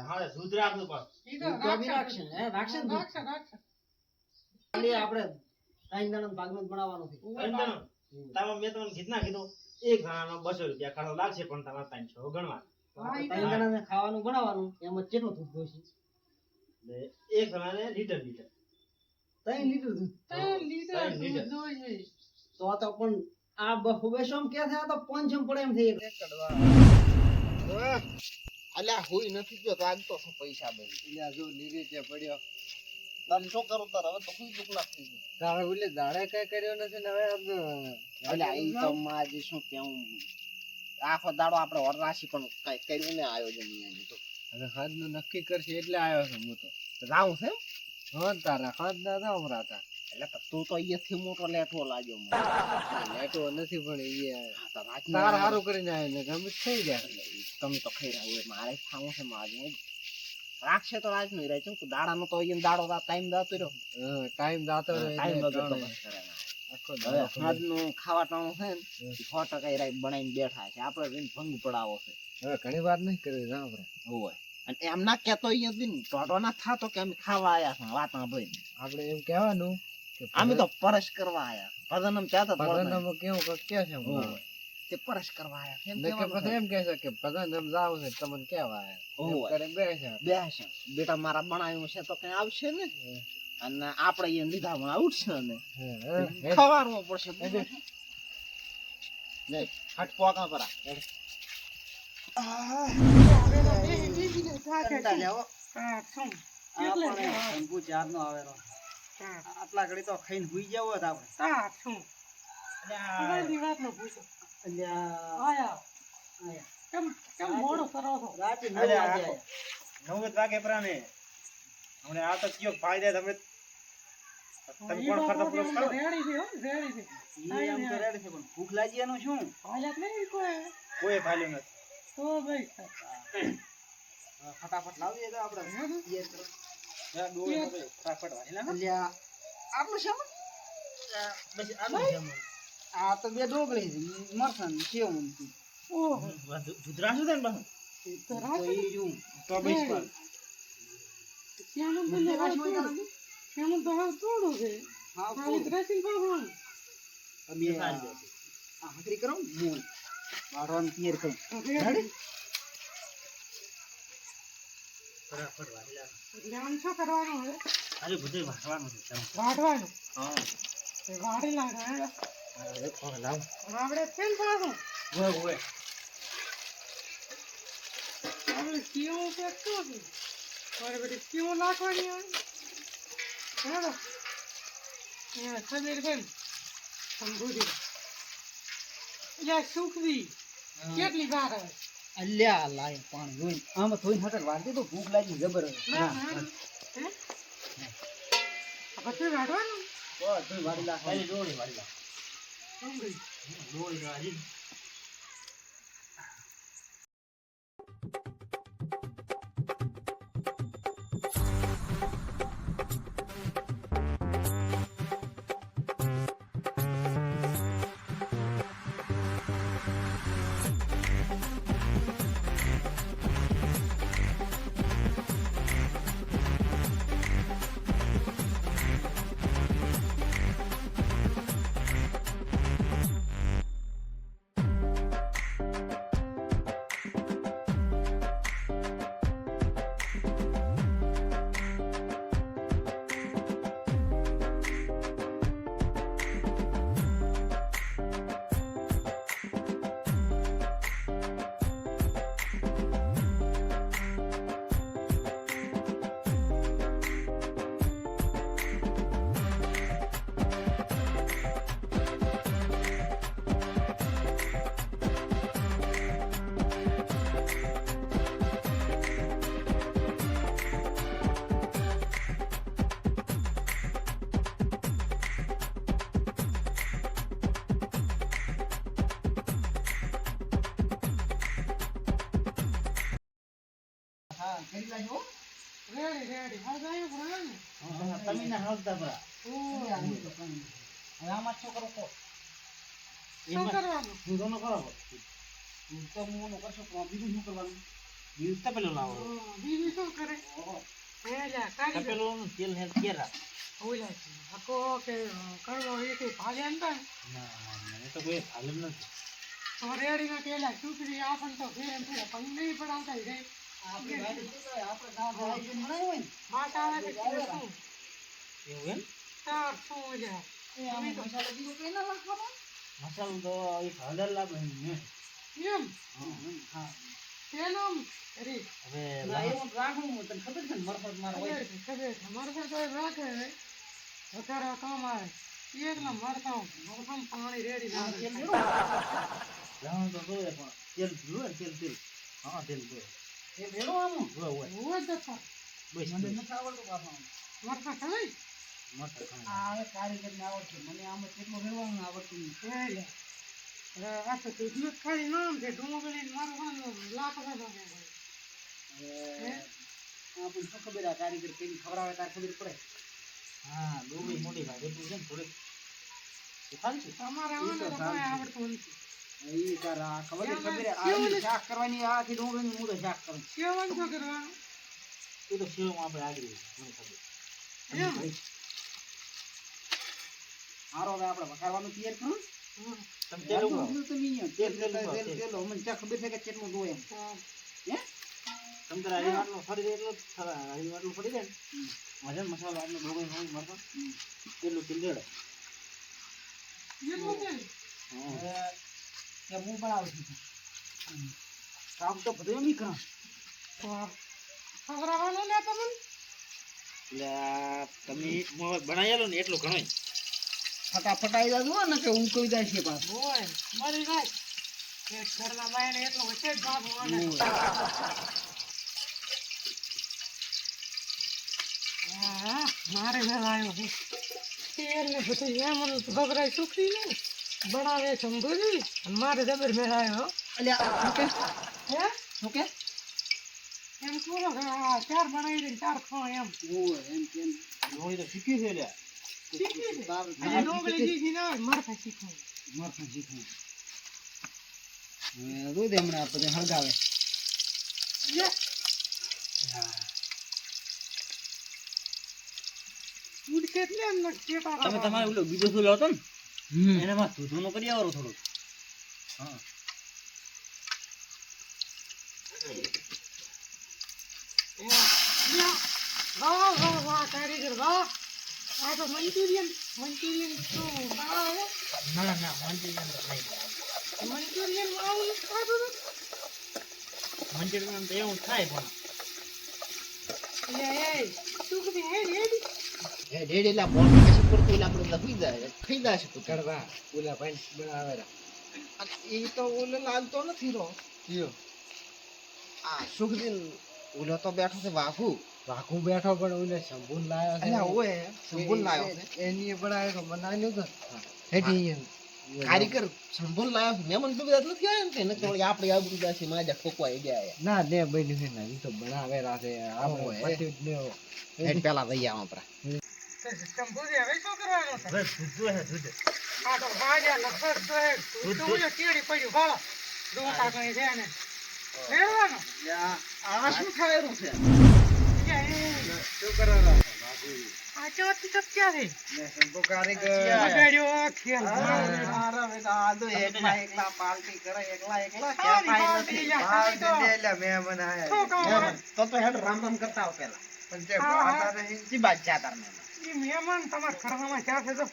હા દૂધ રાખવું પણ ઈ તો રાખશે ખાલી આપણે ત્રણ જણાનો ભાગનો જ બનાવવાનો છે. તમે મેં તમને કીધું કીધું એક જણાનો 200 રૂપિયા ખર્ચો લાગશે પણ તમારે 300 ગણવા ત્રણ જણાને ખાવાનું બનાવવાનું એમાં કેટલું દૂધ જોઈશે? એટલે એક જણાને લીટર 3 લીટર દૂધ. 3 લીટર ત્રણ લીટર. દૂધ જોઈએ. તો પણ આ બફુબેશોમ કે થાય તો 500 પડે એમ થઈ અલ્યા હુઈ નથી ગયો તો આજ તો શું પૈસા બની એટલે જો નીરીતે પડ્યો તમે શું કરો તાર હવે તો હુઈ દુખ નાખી ગયું તારે ઓલે દાડે કઈ કર્યો નથી ને હવે અલ્યા ઈ તો માજી શું કેવું આખો દાડો આપણે વરરાશી પણ કઈ કર્યું ને આયોજન નહીં તો હવે હદ નું નક્કી કરશે એટલે આવ્યો છું હું તો રાવું છે હા તારા હદ ના જાવ રાતા એટલે તો તું તો અહીંયાથી મોટો લેઠો લાગ્યો મને લેટો નથી પણ એ તો રાત તાર સારું કરીને આવ્યો ને ગમે થઈ ગયા તમે તો ખાઈ રહ્યા હોય મારે ખાવું છે મારે રાખશે તો રાજ નહીં રહે છે દાડાનો તો અહીંયા દાડો ટાઈમ દાતો રહ્યો હા ટાઈમ જાતો ટાઈમ વગર તો બસ કરે ના. આખો હવે સાંજનું ખાવા ટાણું છે ને 100% રાઈ બનાવીને બેઠા છે આપણે રીન ભંગ પડાવો છે હવે ઘણી વાત નહીં કરી ના આપણે હોય અને એમ ના કહેતો અહીંયા દિન ટોટો ના થાતો કે અમે ખાવા આયા છે વાત સાંભળીને આપણે એમ કહેવાનું કે અમે તો પરસ કરવા આયા ભજનમ ચાહતા પધારનામાં કેવું કે કે છે હોય તે પરસ કરવા આયા એમ ને કે કહેવાનું પછી એમ કહે છે કે પધારનામ જાવ છે તમને કેવા હોય. કરે બેસે બેસે બેટા મારા બનાવ્યું છે તો કઈ આવશે ને અને આપણે અહીંયા લીધા પણ ઉઠશે ને ખવાનું પડશે નહીં હટ પોકા પરા આટલા ઘડી તો ખાઈને હુઈ જાવ હોત આપણે. કેમ મોડું કરો છો? રાતે 9 અલ્યા, વાગે આયા. 9 વાગે પ્રાણે હમણે આ તો કયો ફાયદા તમે કોણ ખર્ચો પૂરો કરો રેડી છે હો, રેડી છે. ઈ આમ તો રેડી છે પણ ભૂખ લાગી એનું શું? હાલત નહીં કોઈ. કોઈ ફાલ્યું નથી તો ભાઈ ફટાફટ લાવીએ તો આપણે તૈયાર કરો. ફટાફટ વાળી નાખો. અલ્યા, આટલું છે આમાં? બસ આટલું છે આમાં. આ તો 2 ડોગળી છે મરસાં સેવ ઊંધી. ઓહો દૂધ રાખશું ને પાછું તો તો રાખો ઈ જો તો બસ પર કેમ તો બુદ્ધિ હાલ રાખશું થોડું હોય કેમ તો હાલ થોડું છે હા હાલ ડ્રેસિંગ કરવાનું અમે આ હાકરી કરો મોલ વાળવાનું તૈયાર કરું. રેડી ફટાફટ વાળી નાખો. એટલે આમ શું કરવાનું હવે આજે બધું વાળવાનું છે ચાલો. વાટવાનું હા એ વાડી લાગે હવે કોણ લાવ આપણે ફેલ પાડું ઓય ઓય આપણે કેવું કે શું છે મારે બધી કેવું નાખવાની આવે બરાબર ખબર બેન સમજૂરી યા સુખવી કેટલી વાર આવે અલ્યા લાય પાણી જોઈને આમાં થોડી હટક વાળતી તો ભૂખ લાગી જબર હવે. ના ના હે આ બધું વાટવાનું તો થોડી વાળી નાખ. ખાલી ડોળી વાળી નાખો. સમજી ડોળી વાળી હા કરી લાજો. રેડી રેડી હા જાય ભણવાનું તમે ના હાલતા બરા. ઓ આની તો કાંઈ નહીં. હવે આમાં શું કરો કહો? શું કરવાનું દૂધોનો કરો. દૂધ તો મોનો કરશો પણ બીજું શું કરવાનું? ઈ તપેલું લાવો બીજું શું કરે એ લ્યા કાઢી દે. તપેલું તેલ ને કેરા ઓલા છે. આખો કે કડવો એ કઈ ભાગે અંતા ના એ તો કોઈ હાલમ નથી તો રેડીમાં પેલા છોકરી આપણને તો ફેર ફેર પણ નહીં પડાવતા રે આપણે ગાડી શું કરે? આપણે ના ભાઈ જે બનાવ્યું હોય ને, માતા આવે છે કે શું એવું એમ તાર શું લ્યા એ આમાં મસાલો બીજો કઈ ના નાખવાનો? મસાલો તો એક હળદર લાગે ને એમ હા. પેલો અરે હવે ના, એવું રાખવું હું તને ખબર છે ને મરફત મારે હોય ખબર છે ખબર છે મરસા તો રાખે વધારે કામ આવે એકલા મરસા પાણી રેડી આમ નાખે તેલ રેડો. જાણ તો જોઈએ પણ તેલ જોવે તેલ હા તેલ જોવે તેલ રેડો આમાં. હોય હોય જતા બસ મને નથી આવડતું પાછું. મરસા ખવાય મસ્ત ખાય આ હવે કારીગરને આવડશે. મને આમાં કેટલું રેડવાનું આવડતું નથી. આ તો દૂધ ખાલી નામ છે ડુંગળી મારવાનું લાકડા તો હવે આપણને શું ખબર આ કારીગર કઈ ખવડાવે તારે ખબર પડે. હા ડોબી મોટી ભાઈ એટલું છે ને થોડીક તો ખાલી છે તમારે ઈ તો આવડે તો સારું કોઈ છે. આવડતું નથી ઈ તારે આ ખબર છે? એમાં ખબર છે? આ કેવું ઈ શાક કરવાની આ આખી ડુંગળીનું હું તો શાક કરું. કેવાનું શું કરવાનું એ તો સેવામાં આપણે આગળ મને ખબર એમ હારો હવે આપણે વઘારવાનું તૈયાર કરું. હમ. તમે તેલ ઉગાડો. તેલ તમે અહીંયા તેલ, તેલ તેલ ઉગાડો, તેલ તેલ. તેલ મને ચા ખબર છે કે કેટલું દો એમ. હા. હે? તમે તારા હરી માટલું ફરી દે એટલું હરી માટલું ફરી દે ને મજા મસાલો આપણે ડોબી હોય મરતો એટલું તેલ દેડો એટલું છે હવે કે હું બનાવું છું. કામ તો બધું એમ ઈ કરું. તો ખવડાવવાનું ને તમને એટલે તમે બનાવી આલો ને એટલું ઘણો ફટાફટ આવી જાજો હો, ને કે હું કોઈ જાય છે પાછું. હોય મરી જાય એક ઘરના બાયને એટલો વચ્ચે જ ભાગ હોવાનો હા મારે વેલા આવ્યો છે તેલ ને બધું એમ ગભરાય સુખી ને બનાવે સંભળી અને મારે જબર મેળાયો અલ્યા શું કે? હે શું કે? એમ પૂરો આ ચાર બનાવી દે ચાર ખો એમ ઓય એમ કેમ? ડોળી તો શીખી છે લ્યા શીખી છે તારું અને ડોંગળી દીધી ના મારતા શીખવું મરતું શીખવું. હવે દૂધ હમણાં આપણે હળગાવે. લે ઉડ કેટલે એમ ન કેતા તમે તમારે ઓલો બીજો શું લાવતો ને એનામાં દૂધનું કરી આવો થોડું હા વાહ વાહ વાહ કારીગર વાહ આ તો મંચુરિયન તો બનાવે ના ના મંચુરિયન તો નહીં મંચુરિયન આવું ખાધું મંચુરિયન તો એવું થાય પણ એ તું કે હે રેડી એ ડેડીલા બોલ પછી પડતું એટલે આપણે લખી જાય ખાઈ જાય છે કરવા ઓલા ભાઈ બનાવેલા એ તો ઓલે લાગતો નથી રો કયો આ સુખદીન ઓલો તો બેઠો છે વાઘુ વાઘું બેઠો પણ ઓલે સંભૂન લાયો છે અલ્યા ઓએ સંભૂલ લાયો છે એની બનાવેલો બનાવ્યો તો હેઠી કારીગર સંભૂલ લાયો છે મહેમાન તો બધા નથી આવ્યા ને તે નકર વળી આપણે આબરૂ જાશે માજા ઠોકવાઈ ગયા ના ને બન્યું છે ને ઈ તો બનાવેલા છે આપણે ઓય. પટ્ટી જ લેવો એ પેલા લઈ આવો આપણા સંભોજી હવે શું કરવાનું છે હવે દૂધ હે દૂધ આ તો ભાજા લગભગ તો ઓલો કેડી પડ્યું ભાળો દોતા કઈ છે ને રેડવાનું આ શું ખાયેલું છે? શું કરવાના આ ચોથી તપ ક્યાં છે ને શંભુ કારીગર બગાડ્યો ખેલ મારા બેટા આ તો એકલા એકલા પાર્ટી કરે, એકલા એકલા ખાવાની કહેવાય પાર્ટી નથી. લ્યા, ભાવ ખાલી તો. દીધે એટલે મહેમાન આયા શું ખાવાનું? તો હેડ રામ રામ કરતા આવો પેલા પણ તે હા, હા. ભાતા નહીં જી બાદ જાતા મહેમાન ઈ મહેમાન તમારા ઘરમાં ક્યાં છે તો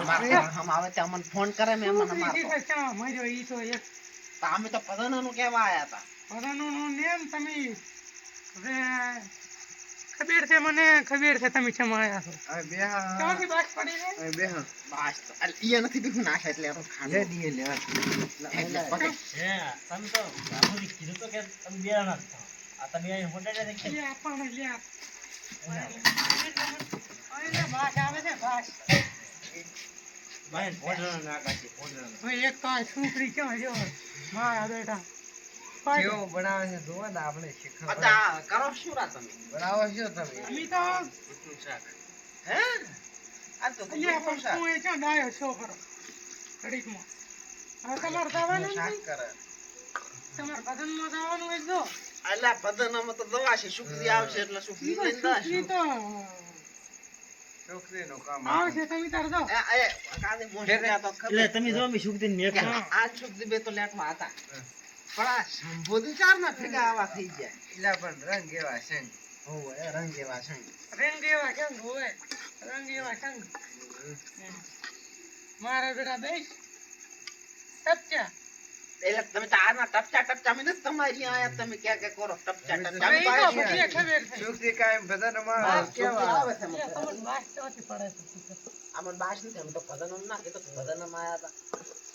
મારા હમ આવે તે અમને ફોન કરે મહેમાન છોકરી અમાર કીધે ક્યાં મર્યો ઈ તો એક તો અમે તો પધાનાનું કહેવા આયા હતા બધાનું નેમ તમે હવે ખબર છે મને ખબર છે તમે કેમ આયા છો હવે બેહા ક્યાંથી બાદ પડી ગઈ હવે બેહા બસ તો ઈ નથી દીધું નાખે એટલે એનું લે ખાંડ દીએ લે એટલે પતે. હે તમે તો બાપુજી કીધું તો કે તમે બે ના થાવ આ તમે અહીં હોટેલ ને કે લે પણ લે લે બાસ આવે છે બાસ ભાઈ હોટેલ ના કાઢી હોટેલ ભાઈ એક તો આ છોકરી ક્યાં જો મારા બેટા કેવું બનાવે છે જોવો ને આપણે શીખવા અચ્છા કરો શું રા તમે બનાવો છો તમે અમે તો દૂધનું શાક હે આ તો લે દૂધનું પણ શાક. તું એ ક્યાં ડાયો છોકરો ઘડીકમાં હવે તમારે જવાનું શાક નથી કરે તમારે બધાનમાં જવાનું હોય જો અલા બધાનામાં તો દવા છે શુક્રિ આવશે એટલે શુક્રિ લઈને દાશ ઈ તો છોકરીનું કામ આવશે તમે તાર જાઓ. એ કાલે મોઢે તો ખબર એટલે તમે જો અમે શુક્તિન મેં કે આ શુક્રિ બે તો લેટમાં હતા પણ આ સંબોધી ચાર ના ભેગા આવા થઈ જાય એટલા પણ રંગ એવા છે હોવે રંગ એવા છે રંગ એવા કેમ હોય રંગ એવા કેમ મારા બેટા બેસ ટપચા એટલે તમે તો આના ટપચા મેં નથી તમારી આયા તમે ક્યાં કે કરો ટપચા એ તો ટપચા ભૂખીએ ખબર છે છોકરી કાંઈ બધાને મારે કેવા આવે છે એ તમને બાસ ચોથી પડે છે આમાં બાસ નથી અમે તો ભજન ના કે તો ભજન માં આયા હતા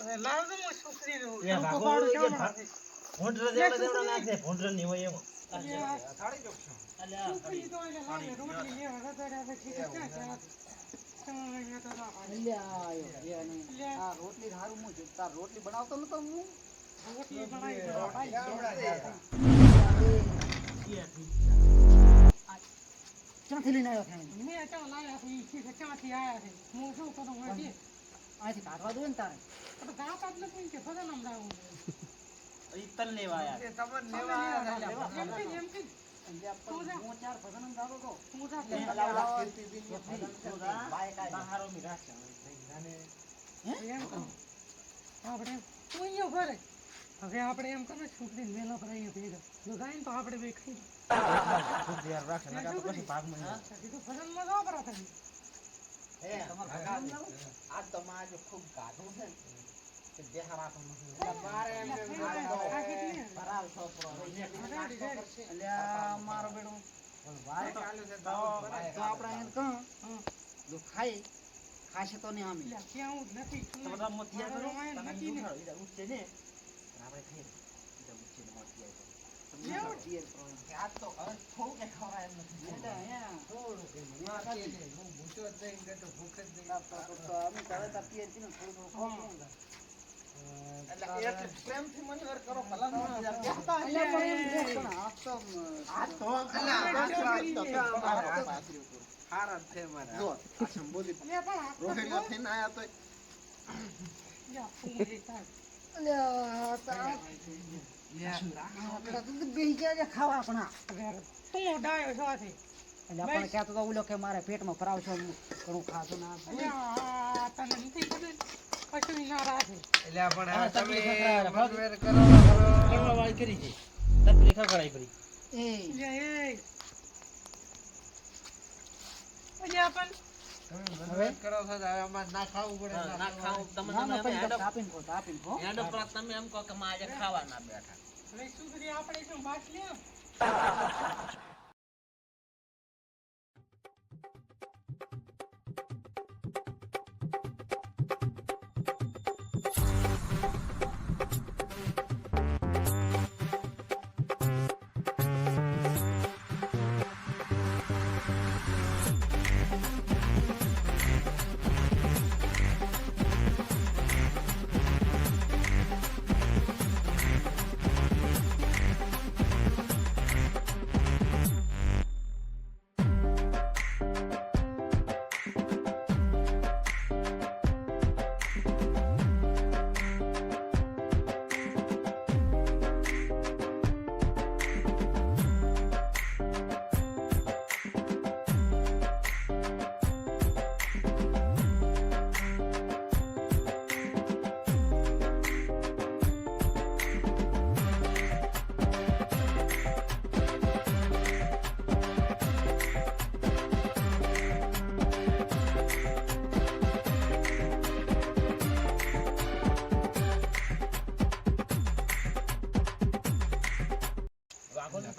હવે લાવજો હું છોકરીનું એ ટૂંકો ભાગો પાડો એ કેમ ભાગ- રાખે? ભૂંડરા જેવડા નાખે ભૂંડરા ની હોય એમાં સાડી જોખશો છોકરી તો એને લાવે, રોટલી લેવા વગર પછી તો ક્યાં જવા? અહીંયા તો ના પાડે. અલ્યા આયો એ નહીં. આ રોટલી હારું હું છું. તાર રોટલી બનાવતો નતો હું રોટલી બનાવી દો, ભાઈ. ક્યાંથી લઈને આવ્યો ખાઈને? મેં ક્યાં લાવ્યા છે? ઈ શીખે ક્યાંથી આયા છે? હું શું કરું? હું કે અહીંથી કાઢવા દો ને તારે. તો ગાતા જ નથી કે ભલે નામ લાવવું છે. ઈ તલ લેવા આયા તમને લેવા આવ્યા હતા. એમથી જ, એમથી જ. હું ચાર ભજન ગાતો હતો. તું જા. બહારો મી રાખે એમ કરો. આપણે તું અહીંયા ભરે. હવે આપણે એમ કરો છોકરીને વેલો ભરાઈએ ભેગા. જો જાય ને તો આપણે બે ખાઈ લઈએ. ખૂબ ધ્યાન રાખે નકા તો પછી ભાગમાં નહીં. કીધું ભજનમાં જ વાપરા તમે. આ તો માં જો ખૂબ ગાઢું છે ને કે દેહારા તો નથી આ કેટલી? ભરાવ છોકરો અલ્યા મારો બેડો ભાઈ ચાલુ છે તો આપણે અહીં કહું જો ખાઈ ખાશે તો નહીં આમી. એટલે ક્યાં હું જ નથી. તો બધા મોતિયા કરો મારો વાંહે તમે નથી ને. ઉઠાડો ઈડા ઉઠશે ને આપણે ખાઈ ઈડા ઉઠશે ને મોતિયા કરો. એવું? આ તો હવે થોડું કે ખવડાય એમ નથી એટલે અહીંયા હું ભૂસો જ નહીં કે તો ભૂખ જ નહીં તો અમે તો હવે તાર પિયર થી ને થોડું થોડું એટલે એટલે પ્રેમથી મને વાર કરો ભલા ના યાર કહેતા અલ્યા પણ એમ છે પણ આ તો આ તો હારા જ છે મારા જો આ સંબોધિત એટલે પણ આ તો રોહિણીઓ થઈને આયા તો યા, તું એ તાર. અલ્યા આપણા તો બેસી ગયા છે ખાવા આપણા. હવે તું ડાયો છો આથી. એટલે આપણે કહેતો તો ઓલો કે મારે પેટમાં ભરાવશો હું ઘણું ખાતું ના થાય. અલ્યા, આ તને નથી ખબર? કશું ના રાખે. એટલે પણ હા, આ તમે તકલીફ ખરા, ભાગ. મતવેર કરો કરવા વાળી કરી છે તપલી ખકડાઈ પડી એ અલ્યા, એ. અલ્યા, પણ તમે મતવેર કરો છો તો હવે અમારે ના ખાવું પડે ના ખાવું તમે ના ના તમે પછી હેડો કાપીને ખો કાપીને ખો. હેડો પર તમે એમ કહો કે માં આજે ખાવા ના બેઠા હવે શું કરીએ આપણે શું બાસ લે?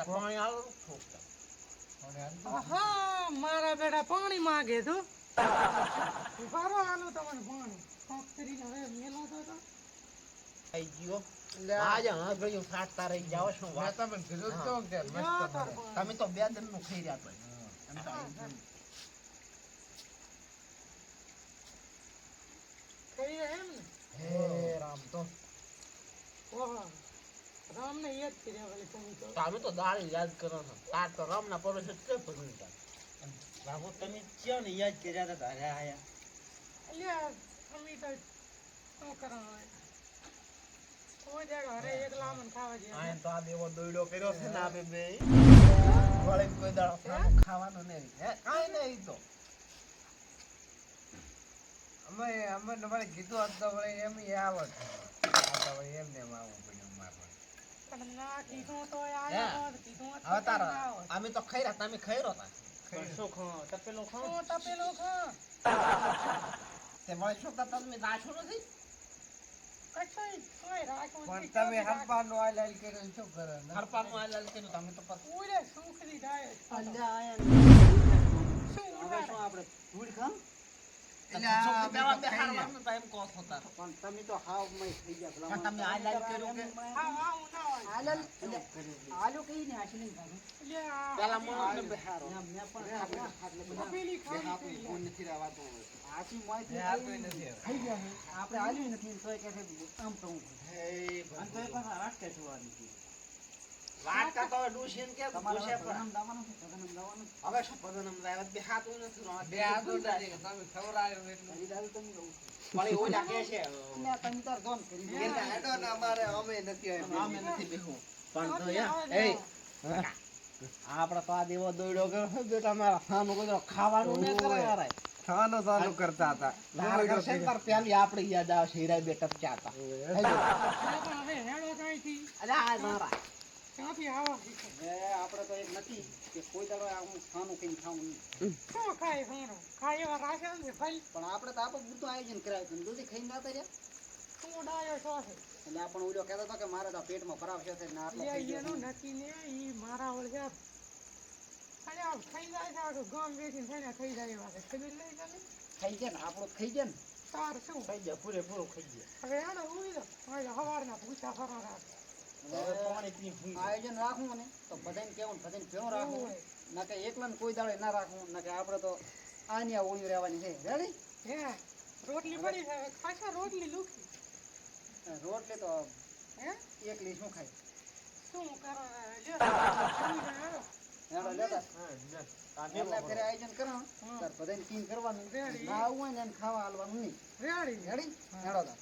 પાણી આલો આહા, મારા બેટા પાણી માંગે તો ઉભારો આલો તમને પાણી સાફ કરીને હવે મેલો તો થઈ ગયો આજે હા ગયું ફાટતા રહી જાવ શું વાત તમે કીધું તો કે જા તાર મસ્ત પાણી. તમે તો બે દિન નું ખાઈ રહ્યા છો એમ તો આવું થયું. થઈ રહ્યા એમ ને? હે રામ તો ઓહો, રામને યાદ કર્યા વળી તમે તો. તમે તો દાળી યાદ કરો છો આ તો રામના પરોસે કે ભૂલી ગયા બાબુ તમે ક્યાં ને યાદ કર્યા હતા તારે આયા અલ્યા, અમે તો શું કરવાનું હોય? કોઈ દાડો અરે એકલા મને ખાવા દે આય તો આ દેવો દોયડો કર્યો છે ને આપે બે વળે કોઈ દાડો સામું ખાવાનું નહીં હે કાઈ નહીં ઈ તો અમે તમારે કીધું હોત તો વળી એમ આવત આ તો વળી એમને એમ આવવું પડ્યું મારે પણ ના કીધું તો આયો હોત, કીધું હોત તો હવે તારો ના હોત. અમે તો ખૈરા તમે ખૈરો તા પણ શું ખાવ? તપેલું ખાવ? હું તપેલો ખા તે વળે શું કરતા તમે દાશો નથી કશું કોઈ રાખું પણ નથી, તમે કોઈ રાખું. હરપાનું આ લાલ કરેલ શું કરે ને? હરપાનું આ લાલ કર્યું તમે તો પછી ઓલે સુખડી ડાયે અલ્યા આયા શું હવે ઉડાડે? શું આપણે ધૂળ ખામ એટલે આ શું અમે પેલા તો બે ખાઈ હારવાનું તો એમ કહો છો તાર પણ તમે તો હાવ મય થઈ ગયા ભલા પણ તમે આ લાલ કર્યું કે આવું આવું ના હોય. હાલલ આલુ કઈ ને આશલીન કાઢું લે આ પેલા મોણસને બેહારો મેં પણ ખાટલે તપેલી ખાવી છે. નથી રહેવાતો આથી મોય એ હાલતું નથી હવે. થઈ ગયા છે આપણે આલ્યું નથી તોય કે છે આમ તો હું અને તોય પાછા વાટકે જોવાની છે. વાટકા તો ડુશીન કે તમારે ડુશે પર પ્રણામ દાવાનું છે પ્રણામ દાવાનું હવે શું પદનમ જાય બે હાથ નથી રો બે હાથો નથી, તમે ખવડાવ્યો એટલું. હરી દારૂ તમે રહું પણ ઓલા કે છે એટલે તમે તાર જોન કરી દો. એટલે હેડો ને અમારે અમે નથી આવ્યા. અમે નથી બેહું પણ તો આવે યા ને. એ આપડે તો આ દેવો દોડ્યો કે બેટા મારા સાનું કોઈ ખાવાનું ન કરે યાર ખાવાનું ચાલુ કરતા હતા. લાર કરશે ને તાર પેલી આપડે યાદ આવશે હીરા બે ટપક્યા હતા પણ હવે હેડો કાંઈથી અરે આ મારા ક્યાંથી આવો શીખો? હવે આપણે તો એક નથી કે કોઈ દાડો આવું ખાનું કઈ ખાવું નહીં શું ખાય ઘણો? ખાય એવા રાખે ને ભાઈ પણ આપણે તો આપણે બધું આયોજન કરાવ્યું હતું દૂધી ખાઈને ના રહ્યા તું ડાયો છો છે. એટલે આપણે ઓલો કહેતો હતો કે મારે તો પેટમાં ભરાવશે છે ને આટલો થઈ લે ગયો એનું નક્કી ને ઈ મારા ઓળખ્યા અને આ થઈ જાય છે આખું ગામ બેસીને થઈને થઈ જાય એવા છે. ખબર નહીં તને? ખાઈ ગયા ને આપણો ખાઈ ગયા ને તાર શું? ખાઈ ગયા, પૂરેપૂરું ખાઈ ગયા. હવે હેડો ઉઈ દો. હવે સવારના ભૂસા ફરા રાખે. હવે પાણી પી હુઈ ગયા. આયોજન રાખવું ને તો બધાને કેવું ને બધાને ભેગું રાખવું હોય. ના કે એકલાને કોઈ દાડે ના રાખવું ના કે આપણે તો આની આ ઓળ્યું રહેવાની છે રેડી હે રોટલી પડી છે. હવે ખાશા રોટલી લુખી. રોટલી તો હે એકલી શું ખાય શું કરો હેડો હેડો લેતા હા, લે. આ એટલે દેવો ફેરે આયોજન કરો તાર બધાને ટીમ કરવાનું રેડી. ના આવું હોય ને એને ખાવા હાલવાનું નહીં રેડી રેડી હેડો તાર